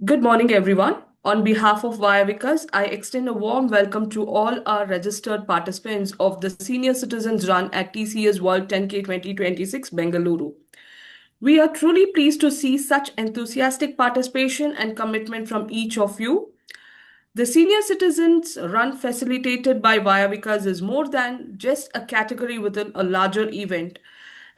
Good morning, everyone. On behalf of Vayah Vikas, I extend a warm welcome to all our registered participants of the Senior Citizens Run at TCS World 10K 2026 Bengaluru. We are truly pleased to see such enthusiastic participation and commitment from each of you. The Senior Citizens Run facilitated by Vayah Vikas is more than just a category within a larger event.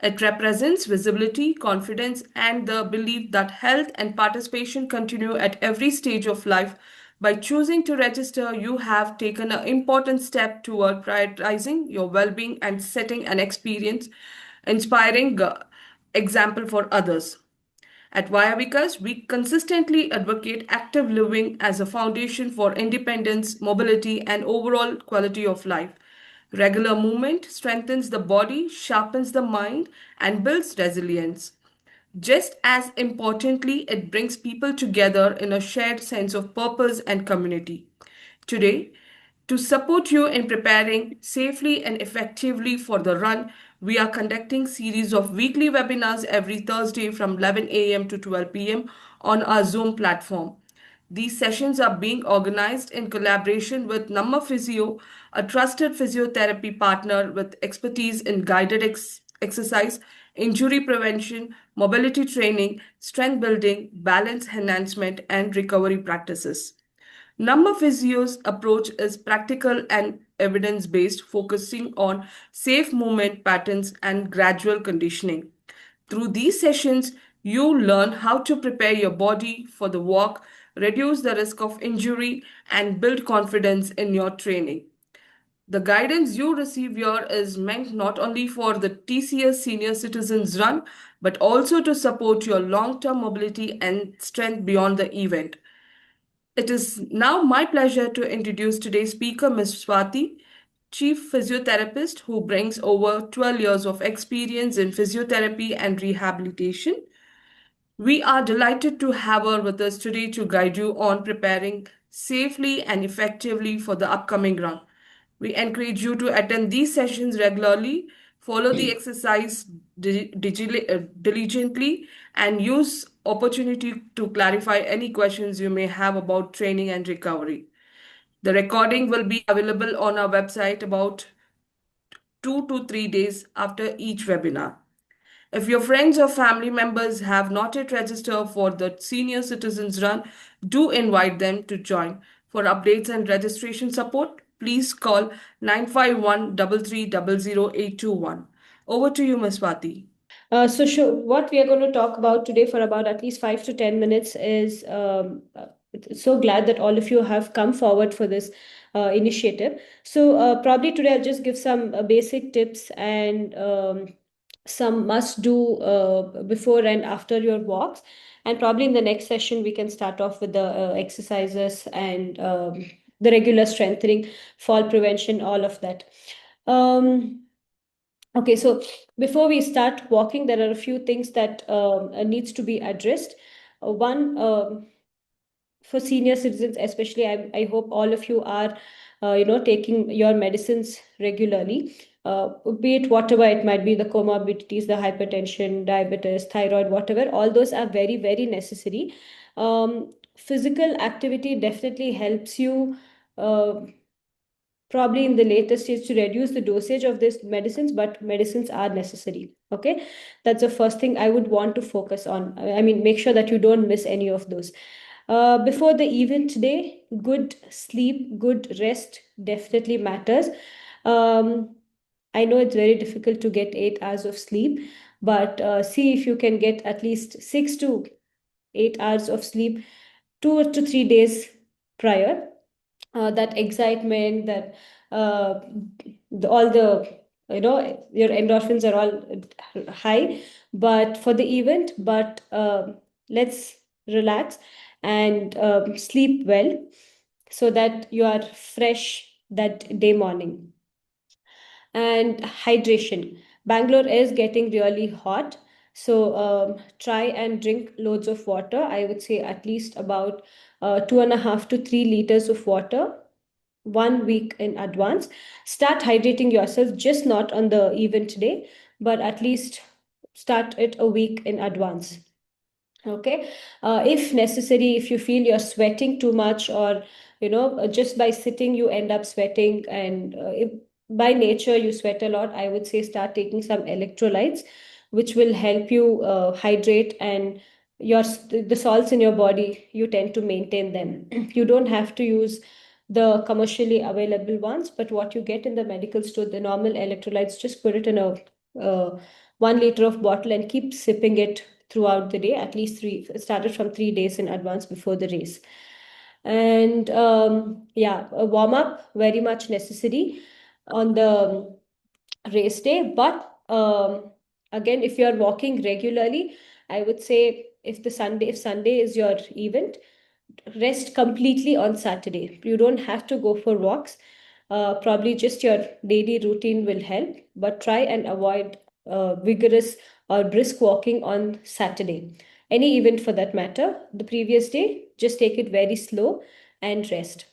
It represents visibility, confidence, and the belief that health and participation continue at every stage of life. By choosing to register, you have taken an important step toward prioritizing your well being and setting an experience inspiring example for others. At Vaya Vikas, we consistently advocate active living as a foundation for independence, mobility, and overall quality of life. Regular movement strengthens the body, sharpens the mind, and builds resilience. Just as importantly, it brings people together in a shared sense of purpose and community. Today, to support you in preparing safely and effectively for the run, we are conducting series of weekly webinars every Thursday from 11 a.m. to 12 p.m. on our Zoom platform. These sessions are being organized in collaboration with Namma Physio, a trusted physiotherapy partner with expertise in guided exercise, injury prevention, mobility training, strength building, balance enhancement, and recovery practices. Namma Physio's approach is practical and evidence based, focusing on safe movement patterns and gradual conditioning. Through these sessions, you learn how to prepare your body for the walk, reduce the risk of injury, and build confidence in your training. The guidance you receive here is meant not only for the TCS Senior Citizens Run, but also to support your long term mobility and strength beyond the event. It is now my pleasure to introduce today's speaker, Ms. Swati, Chief Physiotherapist, who brings over 12 years of experience in physiotherapy and rehabilitation. We are delighted to have her with us today to guide you on preparing safely and effectively for the upcoming run. We encourage you to attend these sessions regularly, follow the exercise diligently, and use opportunity to clarify any questions you may have about training and recovery. The recording will be available on our website about 2 to 3 days after each webinar. If your friends or family members have not yet registered for the Senior Citizens Run, do invite them to join. For updates and registration support, please call 951 33 Over to you, Ms. Swati. What we are going to talk about today for about at least 5 to 10 minutes is so glad that all of you have come forward for this initiative. Probably today I'll just give some basic tips and some must do before and after your walks. And probably in the next session, we can start off with the exercises and the regular strengthening, fall prevention, all of that. Um, Okay, so before we start walking, there are a few things that needs to be addressed. One, for senior citizens, especially, I hope all of you are, taking your medicines regularly. Be it whatever it might be, the comorbidities, the hypertension, diabetes, thyroid, whatever, all those are very, very necessary. Physical activity definitely helps you. Probably in the later stage to reduce the dosage of these medicines, but medicines are necessary. Okay, that's the first thing I would want to focus on. I mean, make sure that you don't miss any of those. Before the event today, good sleep, good rest definitely matters. I know it's very difficult to get 8 hours of sleep, but see if you can get at least 6 to 8 hours of sleep 2 to 3 days prior. That excitement, that all the your endorphins are all high, but for the event, but let's relax and sleep well so that you are fresh that day morning. And hydration. Bangalore is getting really hot. So try and drink loads of water. I would say at least about 2.5 to 3 liters of water 1 week in advance. Start hydrating yourself, just not on the event day, but at least start it a week in advance. Okay. If necessary, if you feel you're sweating too much, or just by sitting you end up sweating, and if by nature you sweat a lot, I would say start taking some electrolytes, which will help you hydrate, and the salts in your body, you tend to maintain them. You don't have to use the commercially available ones, but what you get in the medical store, the normal electrolytes, just put it in a 1 liter of bottle and keep sipping it throughout the day, at least three, started from 3 days in advance before the race. And yeah, a warm up very much necessary on the race day. But again, if you're walking regularly, I would say if Sunday is your event, rest completely on Saturday. You don't have to go for walks. Probably just your daily routine will help, but try and avoid vigorous or brisk walking on Saturday. Any event for that matter, the previous day, just take it very slow and rest.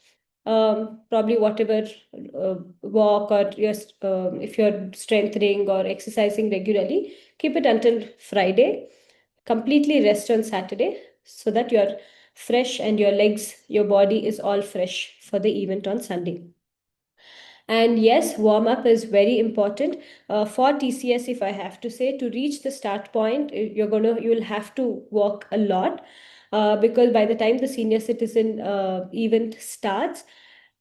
Probably whatever walk, or if you're strengthening or exercising regularly, keep it until Friday. Completely rest on Saturday so that you're fresh and your legs, your body is all fresh for the event on Sunday. And yes, warm up is very important for TCS. If I have to say, to reach the start point, you'll have to walk a lot, because by the time the senior citizen event starts,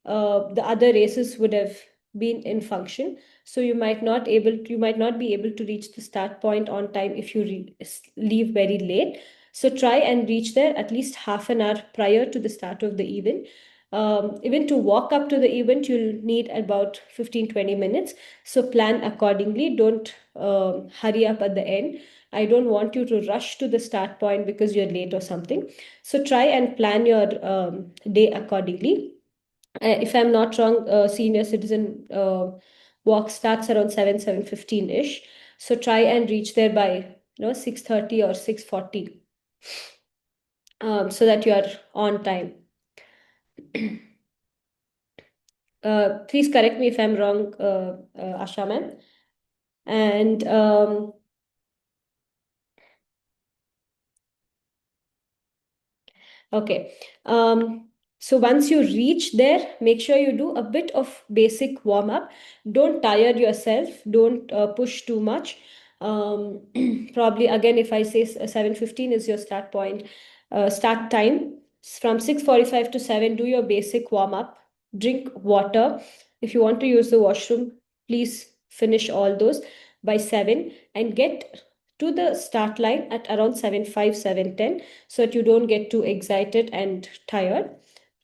the other races would have been in function. So you might not be able to reach the start point on time if you leave very late. So try and reach there at least half an hour prior to the start of the event. Even to walk up to the event, you'll need about 15-20 minutes. So plan accordingly. Don't hurry up at the end. I don't want you to rush to the start point because you're late or something. So try and plan your day accordingly. If I'm not wrong, senior citizen walk starts around 7:15 ish. So try and reach there by 6:30 or 6:40, so that you are on time. Please correct me if I'm wrong, Asha ma'am. And okay. So once you reach there, make sure you do a bit of basic warm up. Don't tire yourself. Don't push too much. Um, Probably again, if I say 7:15 is your start point, start time, from 6:45 to 7, do your basic warm up. Drink water. If you want to use the washroom, please finish all those by 7 and get to the start line at around 7:05, 7:10, so that you don't get too excited and tired.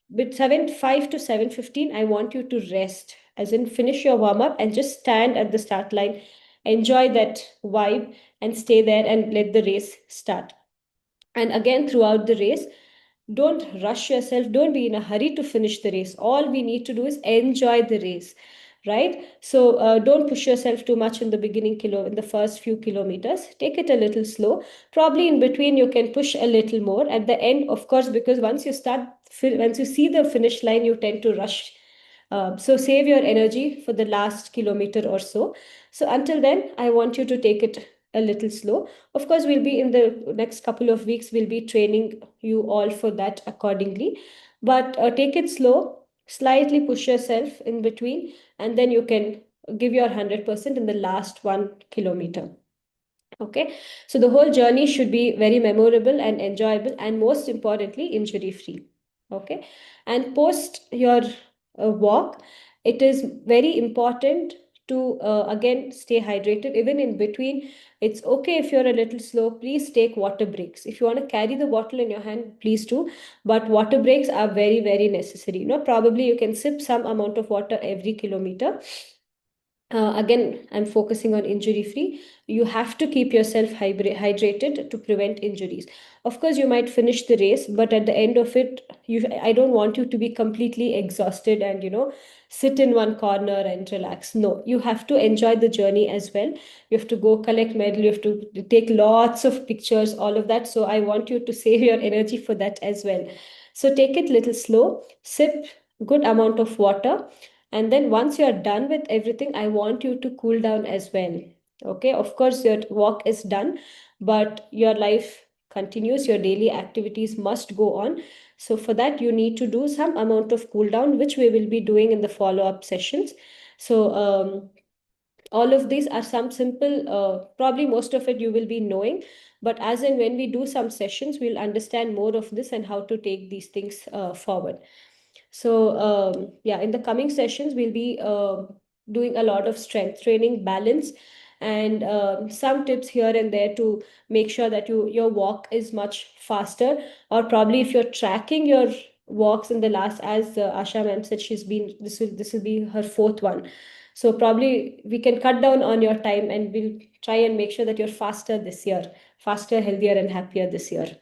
With 7:05 to 7:15, I want you to rest, as in finish your warm up and just stand at the start line, enjoy that vibe, and stay there and let the race start. And again, throughout the race, don't rush yourself. Don't be in a hurry to finish the race. All we need to do is enjoy the race, right? So don't push yourself too much in the in the first few kilometers. Take it a little slow. Probably in between you can push a little more. At the end, of course, because once you see the finish line, you tend to rush. So save your energy for the last kilometer or so. So until then, I want you to take it a little slow. Of course, we'll be in the next couple of weeks, we'll be training you all for that accordingly. But take it slow, slightly push yourself in between, and then you can give your 100% in the last 1 kilometer. Okay, so the whole journey should be very memorable and enjoyable, and most importantly, injury free. Okay, and post your walk, it is very important to again stay hydrated. Even in between, it's okay if you're a little slow, please take water breaks. If you want to carry the bottle in your hand, please do, but water breaks are very, very necessary. Probably you can sip some amount of water every kilometer. Again, I'm focusing on injury free. You have to keep yourself hydrated to prevent injuries. Of course, you might finish the race, but at the end of it, I don't want you to be completely exhausted and sit in one corner and relax. No, you have to enjoy the journey as well. You have to go collect medal. You have to take lots of pictures, all of that. So I want you to save your energy for that as well. So take it little slow. Sip good amount of water, and then once you're done with everything, I want you to cool down as well. Okay, of course, your walk is done, but your life continues. Your daily activities must go on. So for that, you need to do some amount of cool down, which we will be doing in the follow-up sessions. So all of these are some simple, probably most of it you will be knowing, but as and when we do some sessions, we'll understand more of this and how to take these things forward. So yeah, in the coming sessions, we'll be doing a lot of strength training, balance, and some tips here and there to make sure that your walk is much faster. Or probably if you're tracking your walks in the last, as Asha ma'am said, this will be her fourth one. So probably we can cut down on your time, and we'll try and make sure that you're faster this year, faster, healthier, and happier this year.